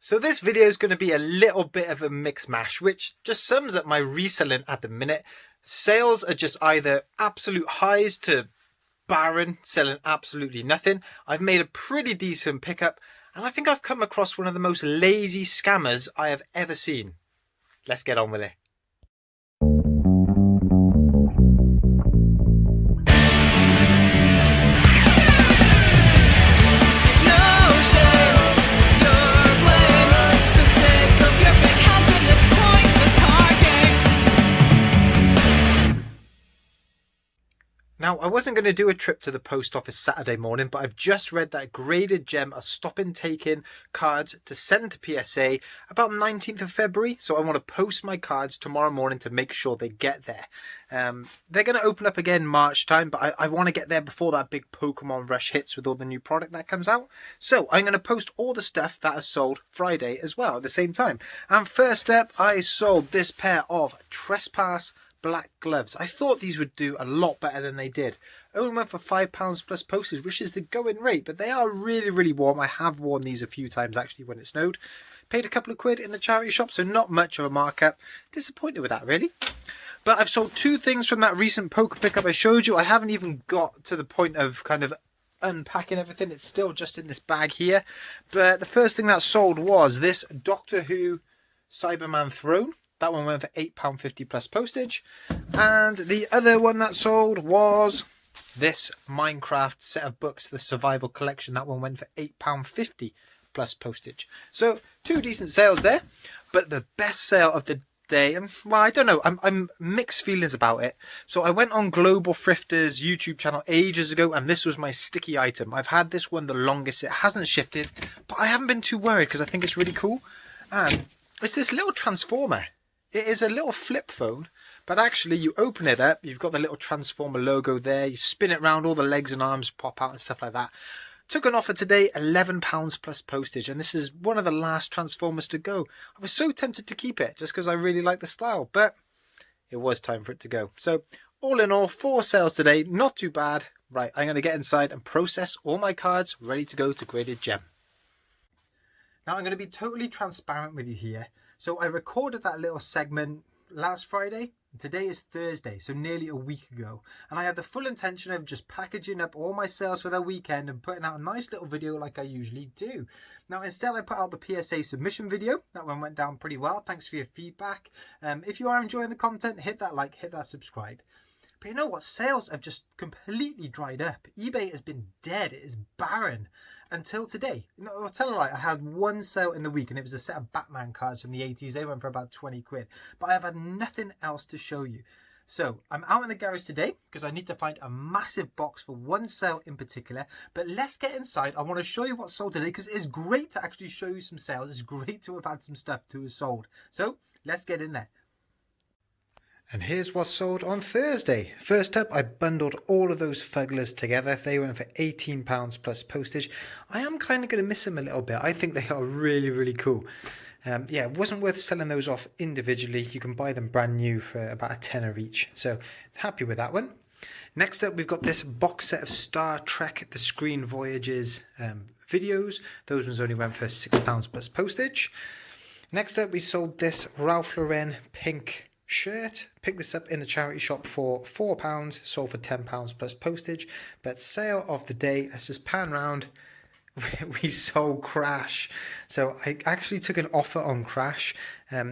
So this video is going to be a little bit of a mix mash, which just sums up my reselling at the minute. Sales are just either absolute highs to barren, selling absolutely nothing. I've made a pretty decent pickup, and I think I've come across one of the most lazy scammers I have ever seen. Let's get on with it. Now, I wasn't going to do a trip to the post office Saturday morning, but I've just read that Graded Gem are stopping taking cards to send to PSA about 19th of February. So I want to post my cards tomorrow morning to make sure they get there. They're going to open up again March time, but I want to get there before that big Pokemon rush hits with all the new product that comes out. So I'm going to post all the stuff that is sold Friday as well at the same time. And first up, I sold this pair of Trespass black gloves. I thought these would do a lot better than they did. Only went for £5 plus postage, which is the going rate, but they are really warm. I have worn these a few times actually when it snowed. Paid a couple of quid in the charity shop, so not much of a markup. Disappointed with that really. But I've sold two things from that recent poker pickup I showed you. I haven't even got to the point of kind of unpacking everything. It's still just in this bag here. But the first thing that sold was this Doctor Who Cyberman throne. That one went for £8.50 plus postage. And the other one that sold was this Minecraft set of books, the Survival Collection. That one went for £8.50 plus postage. So two decent sales there. But the best sale of the day, well, I don't know. I'm mixed feelings about it. So I went on Global Thrifter's YouTube channel ages ago, and this was my sticky item. I've had this one the longest. It hasn't shifted, but I haven't been too worried because I think it's really cool. And it's this little transformer. It is a little flip phone, but actually you open it up, you've got the little Transformer logo there, you spin it around, all the legs and arms pop out and stuff like that. Took an offer today, £11 plus postage, and this is one of the last Transformers to go. I was so tempted to keep it just because I really like the style, but it was time for it to go. So all in all, 4 sales today, not too bad. Right, I'm going to get inside and process all my cards ready to go to Graded Gem. Now I'm going to be totally transparent with you here. So I recorded that little segment last Friday. Today is Thursday, so nearly a week ago. And I had the full intention of just packaging up all my sales for the weekend and putting out a nice little video like I usually do. Now instead I put out the PSA submission video. That one went down pretty well. Thanks for your feedback. If you are enjoying the content, hit that like, hit that subscribe. But you know what? Sales have just completely dried up. eBay has been dead. It is barren until today. No, I'll tell you right, I had one sale in the week, and it was a set of Batman cards from the 80s. They went for about 20 quid. But I've had nothing else to show you. So I'm out in the garage today because I need to find a massive box for one sale in particular. But let's get inside. I want to show you what sold today because it's great to actually show you some sales. It's great to have had some stuff to have sold. So let's get in there. And here's what sold on Thursday. First up, I bundled all of those Fugglers together. They went for £18 plus postage. I am kind of going to miss them a little bit. I think they are really cool. Yeah, it wasn't worth selling those off individually. You can buy them brand new for about a tenner each. So happy with that one. Next up, we've got this box set of Star Trek The Screen Voyages videos. Those ones only went for £6 plus postage. Next up, we sold this Ralph Lauren pink shirt. Picked this up in the charity shop for £4, sold for £10 plus postage. But sale of the day, let's just pan round. We sold Crash. So I actually took an offer on Crash.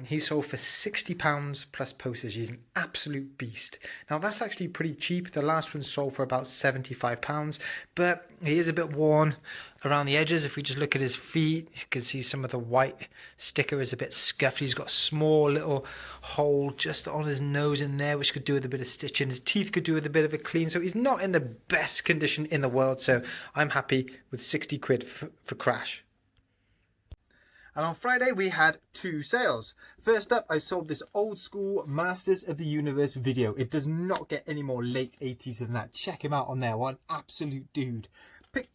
He sold for £60 plus postage. He's an absolute beast. Now that's actually pretty cheap. The last one sold for about £75, but he is a bit worn around the edges. If we just look at his feet, you can see some of the white sticker is a bit scuffed. He's got a small little hole just on his nose in there, which could do with a bit of stitching. His teeth could do with a bit of a clean. So he's not in the best condition in the world. So I'm happy with 60 quid for Crash. And on Friday, we had 2 sales. First up, I sold this old school Masters of the Universe video. It does not get any more late 80s than that. Check him out on there. What an absolute dude.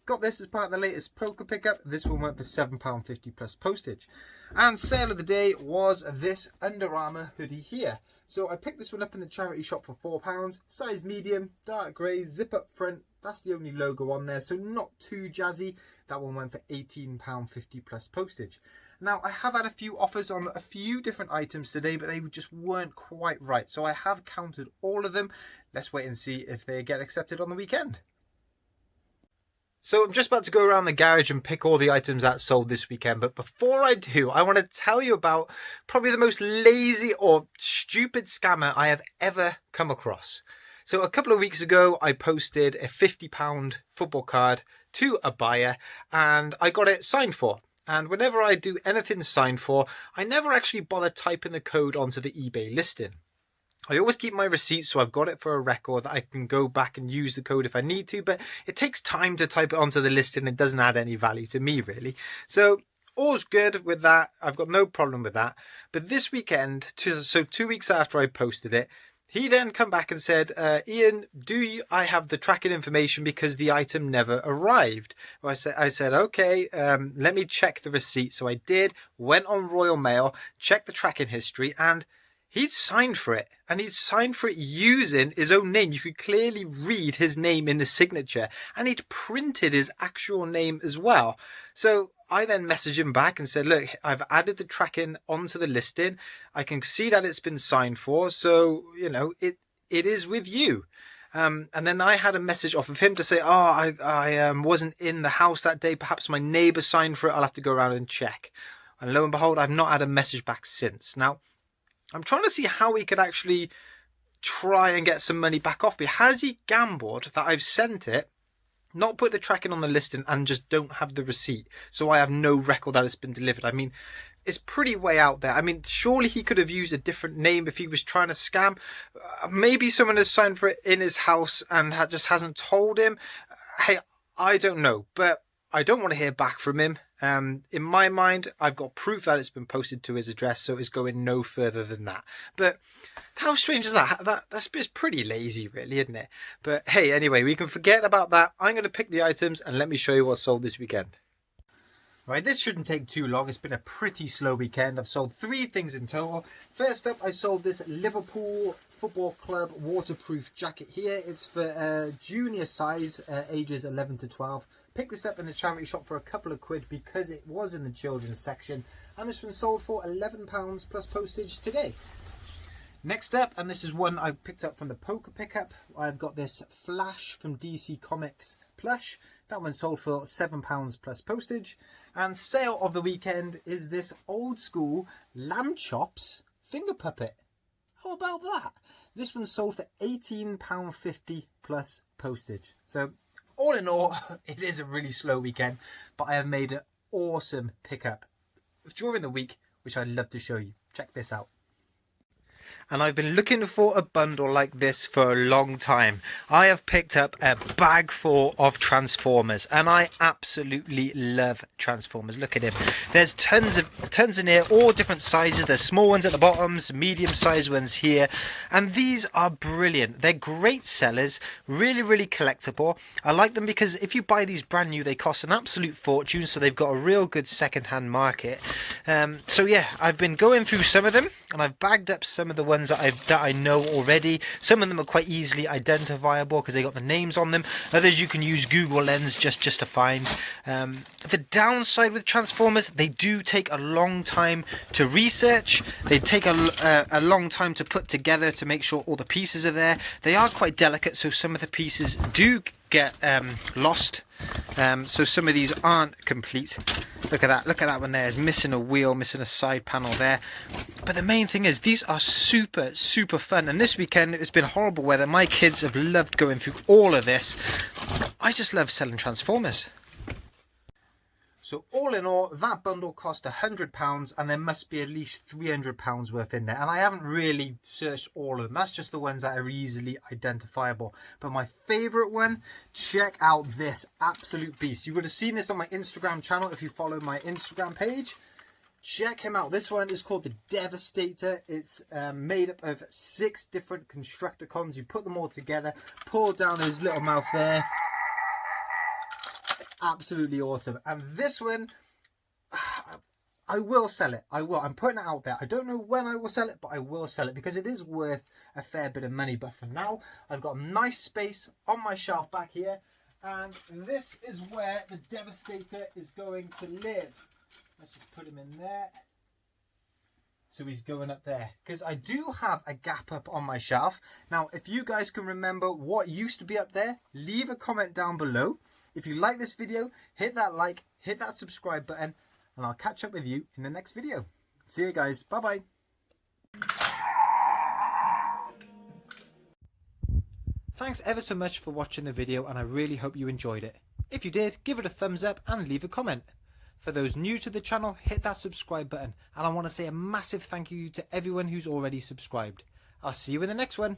Got this as part of the latest poker pickup. This one went for £7.50 plus postage. And sale of the day was this Under Armour hoodie here. So I picked this one up in the charity shop for £4. Size medium, dark grey, zip up front. That's the only logo on there, so not too jazzy. That one went for £18.50 plus postage. Now, I have had a few offers on a few different items today, but they just weren't quite right. So I have counted all of them. Let's wait and see if they get accepted on the weekend. So I'm just about to go around the garage and pick all the items that sold this weekend. But before I do, I want to tell you about probably the most lazy or stupid scammer I have ever come across. So a couple of weeks ago, I posted a £50 football card to a buyer and I got it signed for. And whenever I do anything signed for, I never actually bother typing the code onto the eBay listing. I always keep my receipts, so I've got it for a record that I can go back and use the code if I need to, but it takes time to type it onto the listing. It doesn't add any value to me, really. So all's good with that. I've got no problem with that. But this weekend, so 2 weeks after I posted it, he then come back and said, Ian, I have the tracking information because the item never arrived? Well, I said, okay, let me check the receipt. So I did, went on Royal Mail, checked the tracking history, and he'd signed for it, and he'd signed for it using his own name. You could clearly read his name in the signature, and he'd printed his actual name as well. So I then messaged him back and said, look, I've added the tracking onto the listing. I can see that it's been signed for, so, it is with you. And then I had a message off of him to say, I wasn't in the house that day. Perhaps my neighbour signed for it. I'll have to go around and check. And lo and behold, I've not had a message back since. Now, I'm trying to see how he could actually try and get some money back off me. Has he gambled that I've sent it, not put the tracking on the listing, and just don't have the receipt? So I have no record that it's been delivered. I mean, it's pretty way out there. I mean, surely he could have used a different name if he was trying to scam. Maybe someone has signed for it in his house and just hasn't told him. Hey, I don't know, but I don't want to hear back from him. In my mind, I've got proof that it's been posted to his address, so it's going no further than that. But how strange is that? That's pretty lazy, really, isn't it? But hey, anyway, we can forget about that. I'm going to pick the items and let me show you what sold this weekend. Right, this shouldn't take too long. It's been a pretty slow weekend. I've sold 3 things in total. First up, I sold this Liverpool Football Club waterproof jacket here. It's for junior size, ages 11 to 12. Picked this up in the charity shop for a couple of quid because it was in the children's section, and this one sold for £11 plus postage today. Next up, and this is one I picked up from the Pokepicker, I've got this Flash from DC Comics plush. That one sold for £7 plus postage. And sale of the weekend is this old school lamb chops finger puppet. How about that? This one sold for £18.50 plus postage. So all in all, it is a really slow weekend, but I have made an awesome pickup during the week, which I'd love to show you. Check this out. And I've been looking for a bundle like this for a long time. I have picked up a bag full of Transformers, and I absolutely love Transformers. Look at him. There's tons in here, all different sizes. There's small ones at the bottom, some medium-sized ones here, and these are brilliant. They're great sellers, really, really collectible. I like them because if you buy these brand new, they cost an absolute fortune, so they've got a real good second-hand market. So yeah, I've been going through some of them, and I've bagged up some of the ones that I know already. Some of them are quite easily identifiable because they got the names on them. Others you can use Google Lens just to find. The downside with Transformers, they do take a long time to research. They take a long time to put together to make sure all the pieces are there. They are quite delicate, so some of the pieces do get lost. So some of these aren't complete. Look at that one there. It's missing a wheel, missing a side panel there. But the main thing is these are super fun, and this weekend it's been horrible weather. My kids have loved going through all of this. I just love selling Transformers. So all in all, that bundle cost £100, and there must be at least £300 worth in there. And I haven't really searched all of them. That's just the ones that are easily identifiable. But my favourite one, check out this absolute beast. You would have seen this on my Instagram channel if you follow my Instagram page. Check him out. This one is called the Devastator. It's made up of 6 different Constructicons. You put them all together, pull down his little mouth there. Absolutely awesome. And this one, I will sell it. I will. I'm putting it out there. I don't know when I will sell it, but I will sell it because it is worth a fair bit of money. But for now, I've got a nice space on my shelf back here, And this is where the Devastator is going to live. Let's just put him in there. So he's going up there, because I do have a gap up on my shelf. Now, if you guys can remember what used to be up there, leave a comment down below. If you like this video, hit that like, hit that subscribe button, and I'll catch up with you in the next video. See you guys. Bye-bye. Thanks ever so much for watching the video, and I really hope you enjoyed it. If you did, give it a thumbs up and leave a comment. For those new to the channel, hit that subscribe button, and I want to say a massive thank you to everyone who's already subscribed. I'll see you in the next one.